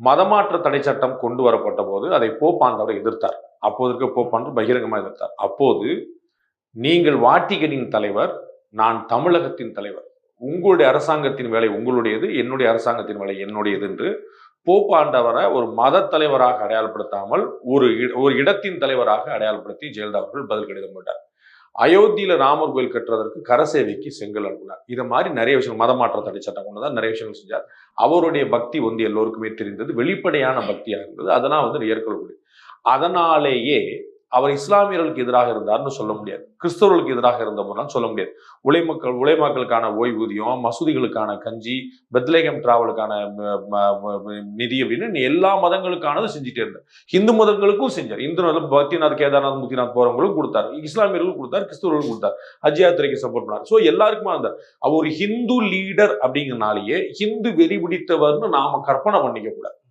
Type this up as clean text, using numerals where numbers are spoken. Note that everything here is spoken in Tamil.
மதமாற்ற தடை சட்டம் கொண்டு வரப்பட்ட போது அதை போப்பாண்டவர் எதிர்த்தார். அப்போது போப்பாண்டவர் பகிரங்கமாக எதிர்த்தார். அப்போது நீங்கள் வாட்டிகனின் தலைவர், நான் தமிழகத்தின் தலைவர், உங்களுடைய அரசாங்கத்தின் வேலை உங்களுடையது, என்னுடைய அரசாங்கத்தின் வேலை என்னுடையது என்று போப்பாண்டவரை ஒரு மத தலைவராக அடையாளப்படுத்தாமல் ஒரு இடத்தின் தலைவராக அடையாளப்படுத்தி ஜெயலலிதா அவர்கள் பதில் கடிதம் போட்டார். அயோத்தியில ராமர் கோயில் கட்டுறதற்கு கரசேவைக்கு செங்கல் அனுப்பினார். இது மாதிரி நிறைய விஷயம், மதமாற்ற தடை சட்டம் கொண்டுதான் நிறைய விஷயங்கள் செஞ்சார். அவருடைய பக்தி எல்லோருக்குமே தெரிந்தது, வெளிப்படையான பக்தியா இருந்தது. அதெல்லாம் ஏற்கொள்ளக்கூடிய. அதனாலேயே அவர் இஸ்லாமியர்களுக்கு எதிராக இருந்தார்னு சொல்ல முடியாது, கிறிஸ்தவர்களுக்கு எதிராக இருந்தவர்னு சொல்ல முடியாது. உலைமாக்களுக்கான ஓய்வூதியம், மசூதிகளுக்கான கஞ்சி, பெத்லேகம் டிராவலுக்கான நிதி அப்படின்னு எல்லா மதங்களுக்கானது செஞ்சுட்டே இருந்தார். இந்து மதங்களுக்கும் செஞ்சார். இந்து மதம் பத்ரிநாத், கேதார்நாத், முக்திநாத் போறவங்களுக்கும் கொடுத்தார், இஸ்லாமியர்களுக்கும் கொடுத்தார், கிறிஸ்தவர்களுக்கும் கொடுத்தார், ஹஜ் யாத்திரைக்கு சப்போர்ட் பண்ணார். ஸோ எல்லாருக்குமே இருந்தார். அவர் ஒரு ஹிந்து லீடர் அப்படிங்கிறனாலேயே ஹிந்து வெறி பிடித்தவர்னு நாம கற்பனை பண்ணிக்க கூடாது.